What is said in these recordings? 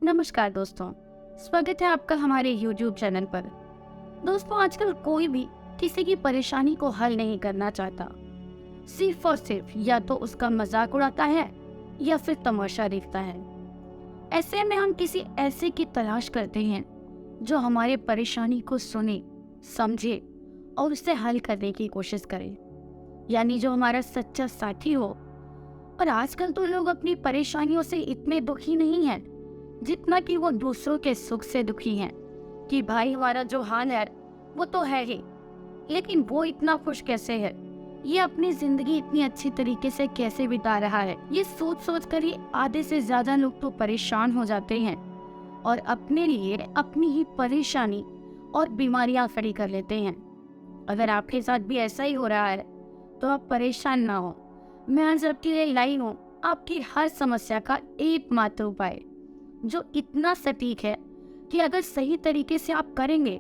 नमस्कार दोस्तों, स्वागत है आपका हमारे YouTube चैनल पर। दोस्तों, आजकल कोई भी किसी की परेशानी को हल नहीं करना चाहता। सिर्फ और सिर्फ या तो उसका मजाक उड़ाता है या फिर तमाशा देखता है। ऐसे में हम किसी ऐसे की तलाश करते हैं जो हमारे परेशानी को सुने, समझे और उसे हल करने की कोशिश करे, यानी जो हमारा सच्चा साथी हो। और आजकल तो लोग अपनी परेशानियों से इतने दुखी नहीं हैं जितना कि वो दूसरों के सुख से दुखी हैं कि भाई हमारा जो हाल है वो तो है ही, लेकिन वो इतना खुश कैसे है, ये अपनी जिंदगी इतनी अच्छी तरीके से कैसे बिता रहा है। ये सोच सोच कर ही आधे से ज्यादा लोग तो परेशान हो जाते हैं और अपने लिए अपनी ही परेशानी और बीमारियां खड़ी कर लेते हैं। अगर आपके साथ भी ऐसा ही हो रहा है तो आप परेशान ना हो। मैं आज आपके लिए लाई हूँ आपकी हर समस्या का एकमात्र उपाय, जो इतना सटीक है कि अगर सही तरीके से आप करेंगे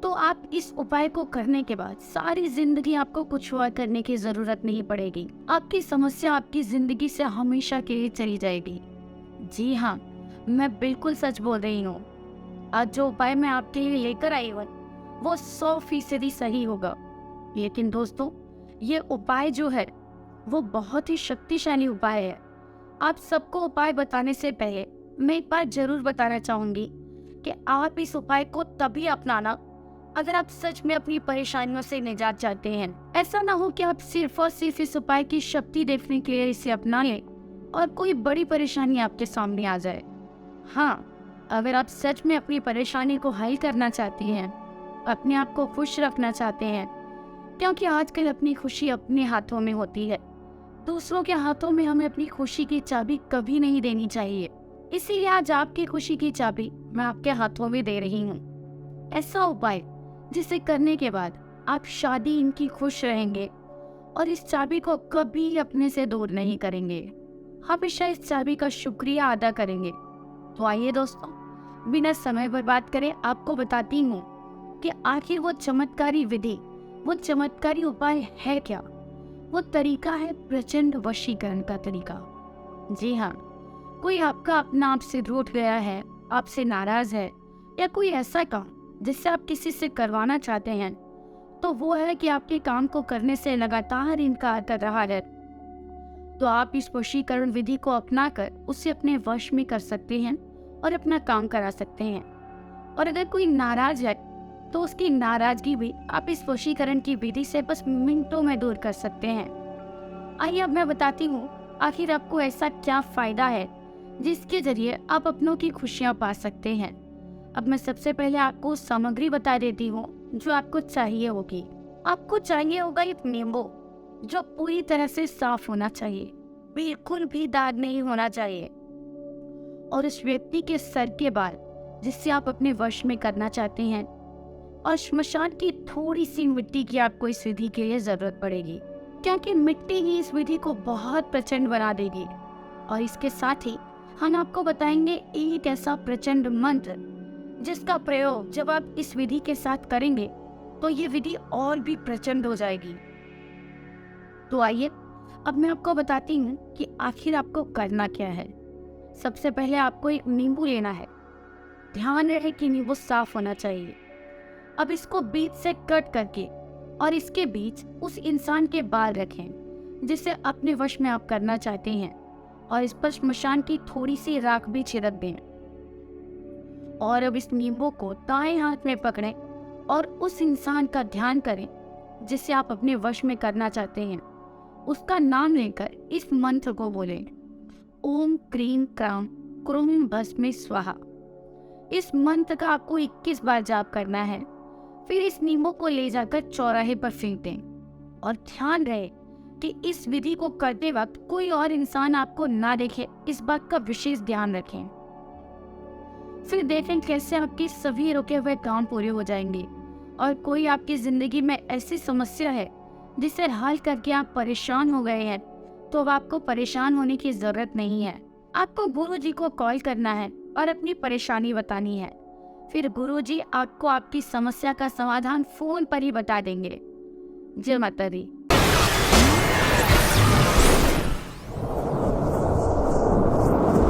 तो आप इस उपाय को करने के बाद सारी जिंदगी आपको कुछ और करने की जरूरत नहीं पड़ेगी। आपकी समस्या आपकी जिंदगी से हमेशा के लिए चली जाएगी। जी हाँ, मैं बिल्कुल सच बोल रही हूँ। आज जो उपाय मैं आपके लिए लेकर आई हूँ वो 100% सही होगा। लेकिन दोस्तों, ये उपाय जो है वो बहुत ही शक्तिशाली उपाय है। आप सबको उपाय बताने से पहले मैं एक बात जरूर बताना चाहूंगी कि आप इस उपाय को तभी अपनाना अगर आप सच में अपनी परेशानियों से निजात चाहते हैं। ऐसा ना हो कि आप सिर्फ और सिर्फ इस उपाय की शक्ति देखने के लिए इसे अपना लें और कोई बड़ी परेशानी आपके सामने आ जाए। हाँ, अगर आप सच में अपनी परेशानी को हल करना चाहते हैं, अपने आप को खुश रखना चाहते हैं, क्योंकि आजकल अपनी खुशी अपने हाथों में होती है, दूसरों के हाथों में हमें अपनी खुशी की चाबी कभी नहीं देनी चाहिए। इसीलिए आज आपकी खुशी की चाबी मैं आपके हाथों में दे रही हूँ। ऐसा उपाय जिसे करने के बाद आप शादी इनकी खुश रहेंगे और इस चाबी को कभी अपने से दूर नहीं करेंगे, हमेशा इस चाबी का शुक्रिया अदा करेंगे। तो आइए दोस्तों, बिना समय बर्बाद करे आपको बताती हूँ कि आखिर वो चमत्कारी विधि, वो चमत्कारी उपाय है क्या। वो तरीका है प्रचंड वशीकरण का तरीका। जी हाँ, कोई आपका अपना आपसे रूठ गया है, आपसे नाराज है, या कोई ऐसा काम जिससे आप किसी से करवाना चाहते हैं, तो वो है कि आपके काम को करने से लगातार इनकार कर रहा है, तो आप इस वशीकरण विधि को अपनाकर उसे अपने वश में कर सकते हैं और अपना काम करा सकते हैं। और अगर कोई नाराज है तो उसकी नाराजगी भी आप इस वशीकरण की विधि से बस मिनटों में दूर कर सकते हैं। आइए अब मैं बताती हूँ आखिर आपको ऐसा क्या फायदा है जिसके जरिए आप अपनों की खुशियाँ पा सकते हैं। अब मैं सबसे पहले आपको सामग्री बता देती हूँ जो आपको चाहिए होगी। आपको चाहिए होगा एक नींबू, जो पूरी तरह से साफ होना चाहिए, बिल्कुल भी दाग नहीं होना चाहिए, और उस व्यक्ति के सर के बाल जिससे आप अपने वश में करना चाहते हैं, और श्मशान की थोड़ी सी मिट्टी की आपको इस विधि के लिए जरूरत पड़ेगी, क्योंकि मिट्टी ही इस विधि को बहुत प्रचंड बना देगी। और इसके साथ ही हम आपको बताएंगे एक ऐसा प्रचंड मंत्र जिसका प्रयोग जब आप इस विधि के साथ करेंगे तो ये विधि और भी प्रचंड हो जाएगी। तो आइए अब मैं आपको बताती हूँ कि आखिर आपको करना क्या है। सबसे पहले आपको एक नींबू लेना है। ध्यान रहे कि नींबू साफ होना चाहिए। अब इसको बीच से कट करके और इसके बीच उस इंसान के बाल रखें जिसे अपने वश में आप करना चाहते हैं, और इस पर श्मशान की थोड़ी सी राख भी छिड़क दें। और अब इस नींबू को दाएं हाथ में पकड़ें और उस इंसान का ध्यान करें जिसे आप अपने वश में करना चाहते हैं। उसका नाम लेकर इस मंत्र को बोलें, ओम क्रीम क्राम क्रूम भस्मे स्वाहा। इस मंत्र का आपको 21 बार जाप करना है। फिर इस नींबू को ले जाकर चौराहे पर फेंक दें और ध्यान रहे कि इस विधि को करते वक्त कोई और इंसान आपको ना देखे, इस बात का विशेष ध्यान रखें। फिर देखें कैसे आपके सभी रुके हुए काम पूरे हो जाएंगे। और कोई आपकी जिंदगी में ऐसी समस्या है जिसे हल करके आप परेशान हो गए हैं, तो अब आपको परेशान होने की जरूरत नहीं है। आपको गुरुजी को कॉल करना है और अपनी परेशानी बतानी है। फिर गुरुजी आपको आपकी समस्या का समाधान फोन पर ही बता देंगे। जय माता दी।